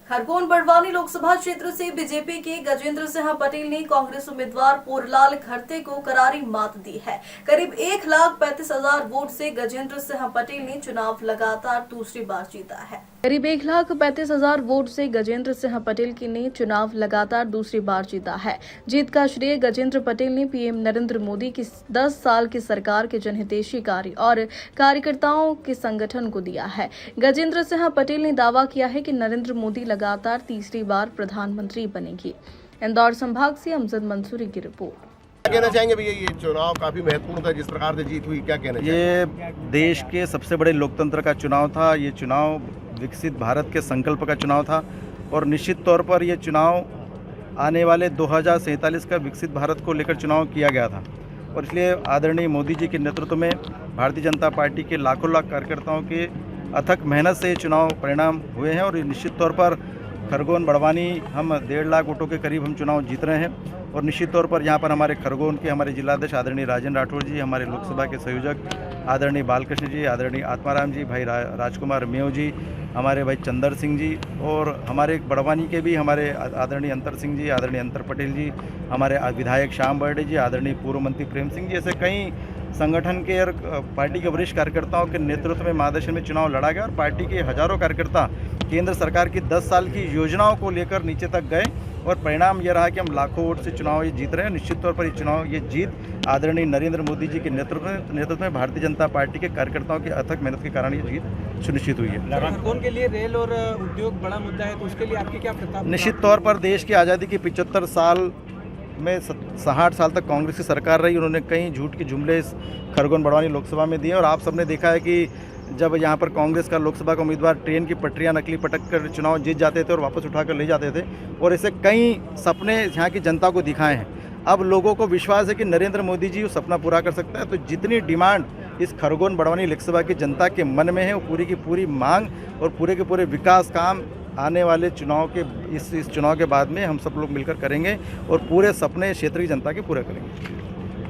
खरगोन बड़वानी लोकसभा क्षेत्र से बीजेपी के गजेंद्र सिंह पटेल ने कांग्रेस उम्मीदवार पोरलाल खरते को करारी मात दी है। करीब 1,35,000 वोट से गजेंद्र सिंह पटेल ने चुनाव लगातार दूसरी बार जीता है। करीब 1,35,000 वोट से गजेंद्र सिंह पटेल ने चुनाव लगातार दूसरी बार जीता है। जीत का श्रेय गजेंद्र पटेल ने पीएम नरेंद्र मोदी की 10 साल की सरकार के जनहितैषी कार्य और कार्यकर्ताओं के संगठन को दिया है। गजेंद्र सिंह पटेल ने दावा किया है कि नरेंद्र मोदी लगातार तीसरी बार प्रधानमंत्री बनेंगे। इंदौर संभाग से अमजद मंसूरी की रिपोर्ट। क्या कहना चाहेंगे भैया, ये चुनाव काफी महत्वपूर्ण था, जिस प्रकार से जीत हुई, क्या कहना चाहेंगे? ये देश के सबसे बड़े लोकतंत्र का चुनाव था। ये चुनाव विकसित भारत के संकल्प का चुनाव था और निश्चित तौर पर ये चुनाव आने वाले 2047 का विकसित भारत को लेकर चुनाव किया गया था और इसलिए आदरणीय मोदी जी के नेतृत्व में भारतीय जनता पार्टी के लाखों लाख कार्यकर्ताओं के अथक मेहनत से ये चुनाव परिणाम हुए हैं और निश्चित तौर पर खरगोन बड़वानी हम 1.5 लाख वोटों के करीब हम चुनाव जीत रहे हैं और निश्चित तौर पर यहाँ पर हमारे खरगोन के हमारे जिलाध्यक्ष आदरणीय राजेंद्र राठौड़ जी, हमारे लोकसभा के संयोजक आदरणीय बालकृष्ण जी, आदरणीय आत्माराम जी, भाई राजकुमार मेव जी, हमारे भाई चंदर सिंह जी और हमारे बड़वानी के भी हमारे आदरणीय अंतर सिंह जी, आदरणीय अंतर पटेल जी, हमारे विधायक श्याम बर्डे जी, आदरणीय पूर्व मंत्री प्रेम सिंह जी, ऐसे कई संगठन के और पार्टी के वरिष्ठ कार्यकर्ताओं के नेतृत्व में मार्गदर्शन में चुनाव लड़ा गया और पार्टी के हजारों कार्यकर्ता केंद्र सरकार की 10 साल की योजनाओं को लेकर नीचे तक गए और परिणाम ये रहा कि हम लाखों वोट से चुनाव ये जीत रहे हैं। निश्चित तौर पर ये जीत आदरणीय नरेंद्र मोदी जी के नेतृत्व में भारतीय जनता पार्टी के कार्यकर्ताओं की अथक मेहनत के कारण ये जीत सुनिश्चित हुई है। खरगोन के लिए रेल और उद्योग बड़ा मुद्दा है, तो उसके लिए आपकी क्या प्रस्ताव? निश्चित तौर पर देश की आज़ादी की 75 साल में 60 साल तक कांग्रेस की सरकार रही। उन्होंने कई झूठ के जुमले इस खरगोन बड़वानी लोकसभा में दिए और आप सबने देखा है कि जब यहाँ पर कांग्रेस का लोकसभा का उम्मीदवार ट्रेन की पटरियाँ नकली पटक कर चुनाव जीत जाते थे और वापस उठाकर ले जाते थे और ऐसे कई सपने यहाँ की जनता को दिखाए हैं। अब लोगों को विश्वास है कि नरेंद्र मोदी जी वो सपना पूरा कर सकता है। तो जितनी डिमांड इस खरगोन बड़वानी लोकसभा की जनता के मन में है वो पूरी की पूरी मांग और पूरे के पूरे विकास काम आने वाले चुनाव के इस चुनाव के बाद में हम सब लोग मिलकर करेंगे और पूरे सपने क्षेत्र की जनता के पूरे करेंगे।